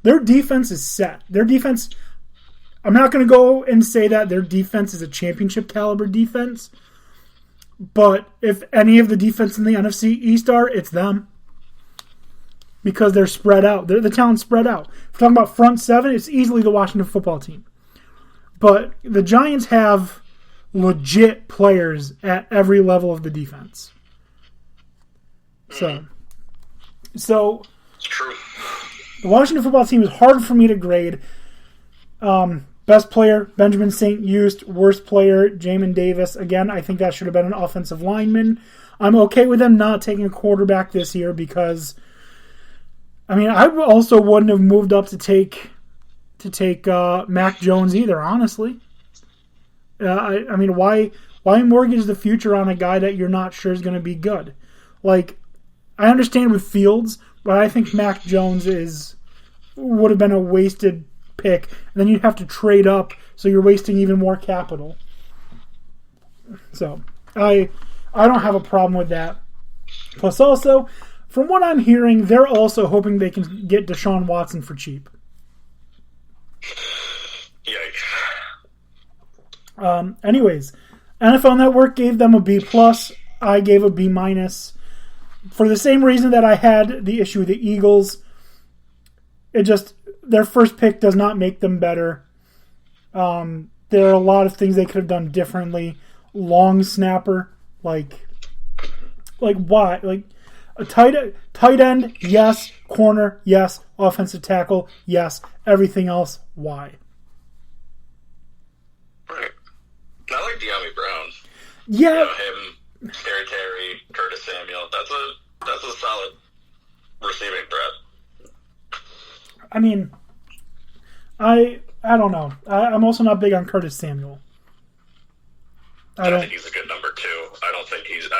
Their defense is set. Their defense, I'm not going to go and say that their defense is a championship caliber defense, but if any of the defense in the NFC East are, it's them. Because they're spread out. The talent's spread out. If we're talking about front seven, it's easily the Washington football team. But the Giants have legit players at every level of the defense. So it's true. The Washington football team is hard for me to grade. Best player, Benjamin St-Juste. Worst player, Jamin Davis. Again, I think that should have been an offensive lineman. I'm okay with them not taking a quarterback this year because, I mean, I also wouldn't have moved up to take Mac Jones either, honestly. I mean, why mortgage the future on a guy that you're not sure is going to be good? Like, I understand with Fields, but I think Mac Jones would have been a wasted pick. And then you'd have to trade up, so you're wasting even more capital. So, I don't have a problem with that. Plus, also, from what I'm hearing, they're also hoping they can get Deshaun Watson for cheap. Yikes. Anyways, NFL Network gave them a B+. I gave a B-. For the same reason that I had the issue with the Eagles. Their first pick does not make them better. There are a lot of things they could have done differently. Long snapper, like why? Like a tight end, yes. Corner, yes. Offensive tackle, yes. Everything else, why? Right. I like De'Ami Brown. Yeah. Him, Scary Terry, Curtis Samuel. That's a solid receiving threat. I mean, I don't know. I'm also not big on Curtis Samuel. I think he's a good number 2. I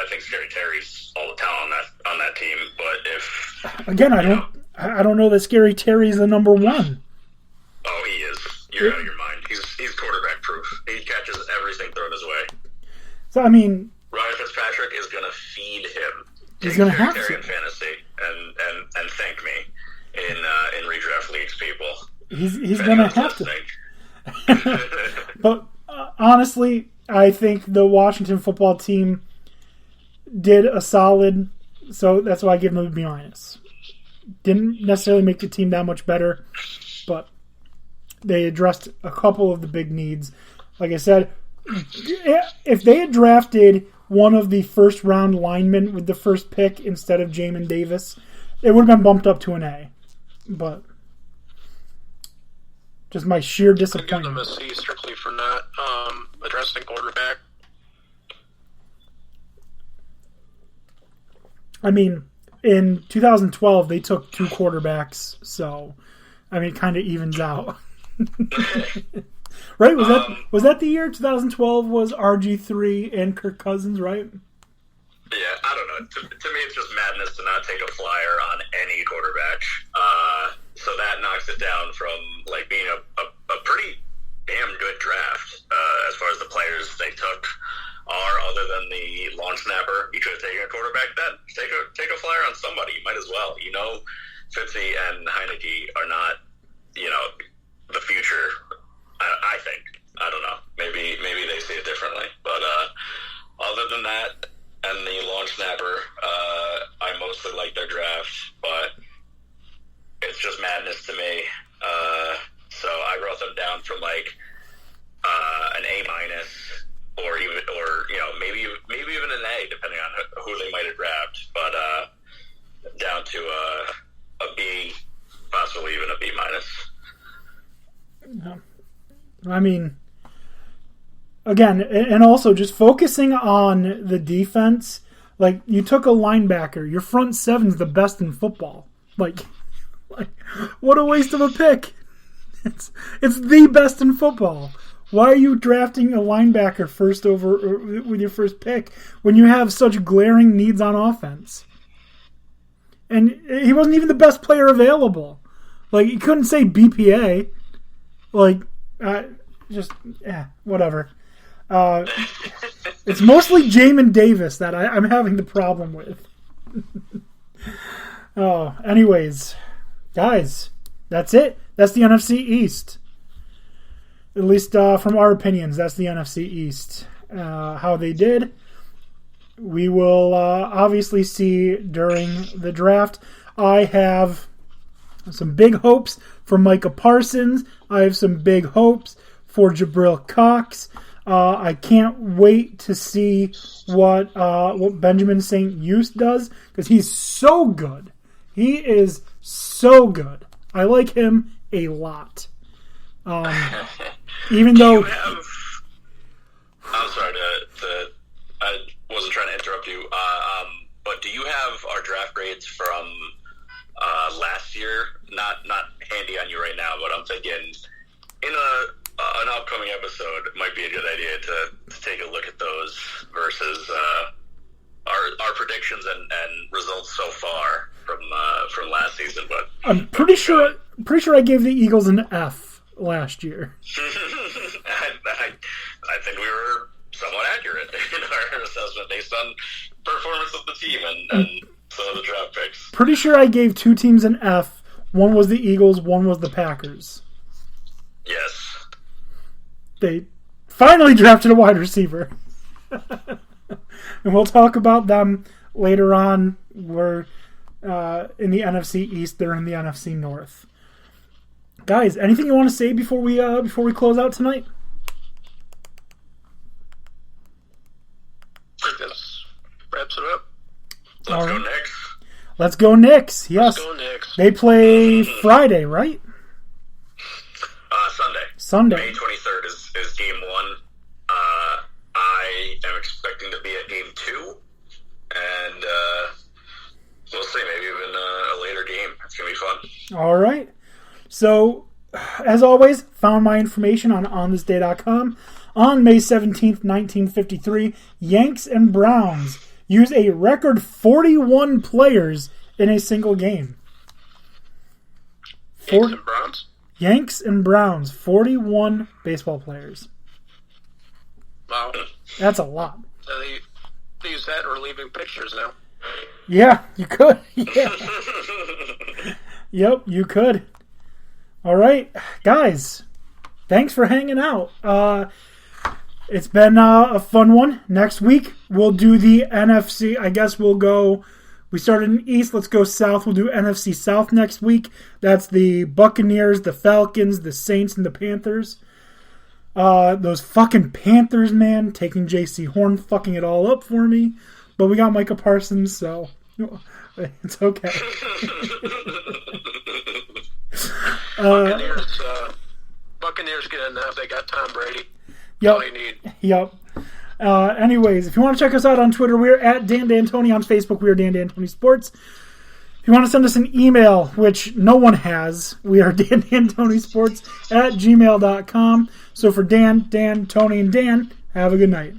think Scary Terry's all the talent on that team. But if again, I don't know that Scary Terry's the number 1. Oh, he is. You're out of your mind. He's quarterback proof. He catches everything thrown his way. So I mean, Ryan Fitzpatrick is going to feed him. He's going to have to in fantasy and thank me in redraft leagues, people. He's going to have to. But honestly, I think the Washington football team did a solid, so that's why I give them a B-. Didn't necessarily make the team that much better, but they addressed a couple of the big needs. Like I said, if they had drafted one of the first-round linemen with the first pick instead of Jamin Davis, it would have been bumped up to an A. But just my sheer disappointment. I give them a C strictly for not addressing quarterback. I mean, in 2012, they took 2 quarterbacks, so I mean, it kind of evens out. Right? Was that the year 2012 was RG3 and Kirk Cousins, right? Yeah, I don't know. To me, it's just madness to not take a flyer on any quarterback. So that knocks it down from like being a pretty damn good draft as far as the players they took are. Other than the long snapper, you could have taken a quarterback then. Take a flyer on somebody. You might as well. You know, Fitzy and Heineke are not, the future. I think. I don't know. Maybe they see it differently. But other than that, and the long snapper, I mostly like their draft, but it's just madness to me. So I wrote them down from like an A-, or maybe even an A, depending on who they might have grabbed. But down to a B, possibly even a B-. I mean, again, and also just focusing on the defense. Like, you took a linebacker. Your front seven's the best in football. Like what a waste of a pick. It's the best in football. Why are you drafting a linebacker first with your first pick when you have such glaring needs on offense? And he wasn't even the best player available. Like, you couldn't say BPA. Like, whatever. It's mostly Jamin Davis that I'm having the problem with. Anyways, guys, That's it. That's the NFC East. At least from our opinions, that's the NFC East. How they did, we will obviously see during the draft. I have some big hopes for Micah Parsons. I have some big hopes for Jabril Cox. I can't wait to see what Benjamin St-Juste does, because he's so good. He is so good. I like him a lot. Even though... I'm sorry I wasn't trying to interrupt you, but do you have our draft grades from last year? Not handy on you right now, but I'm thinking in an upcoming episode, it might be a good idea to take a look at those versus our predictions and results so far from last season. But I'm pretty sure I gave the Eagles an F last year. I think we were somewhat accurate in our assessment based on performance of the team and some of the draft picks. Pretty sure I gave two teams an F. One was the Eagles, one was the Packers. Yes. They finally drafted a wide receiver. And we'll talk about them later on. We're in the NFC East. They're in the NFC North. Guys, anything you want to say before we close out tonight? I think this wraps it up. Let's go Knicks. Let's go Knicks. Yes. Let's go Knicks. They play Friday, right? Sunday. May 23rd is game 1. I am expecting to be at game 2. And we'll see. Maybe even a later game. It's going to be fun. All right. So, as always, found my information on onthisday.com. On May 17th, 1953, Yanks and Browns use a record 41 players in a single game. Yanks and Browns? Yanks and Browns, 41 baseball players. Wow. That's a lot. So they use that in relieving pictures now. Yeah, you could. Yeah. Yep, you could. All right, guys, thanks for hanging out. It's been a fun one. Next week, we'll do the NFC. I guess we'll go... We started in East. Let's go South. We'll do NFC South next week. That's the Buccaneers, the Falcons, the Saints, and the Panthers. Those fucking Panthers, man, taking J.C. Horn, fucking it all up for me. But we got Micah Parsons, so it's okay. Buccaneers get enough. They got Tom Brady. Yep. All you need. Yep. Anyways, if you want to check us out on Twitter, we're at DanDanTony. On Facebook, we are DanDanTony Sports. If you want to send us an email, which no one has, we are DanDanTonySports@gmail.com. So for Dan, Tony, and Dan, have a good night.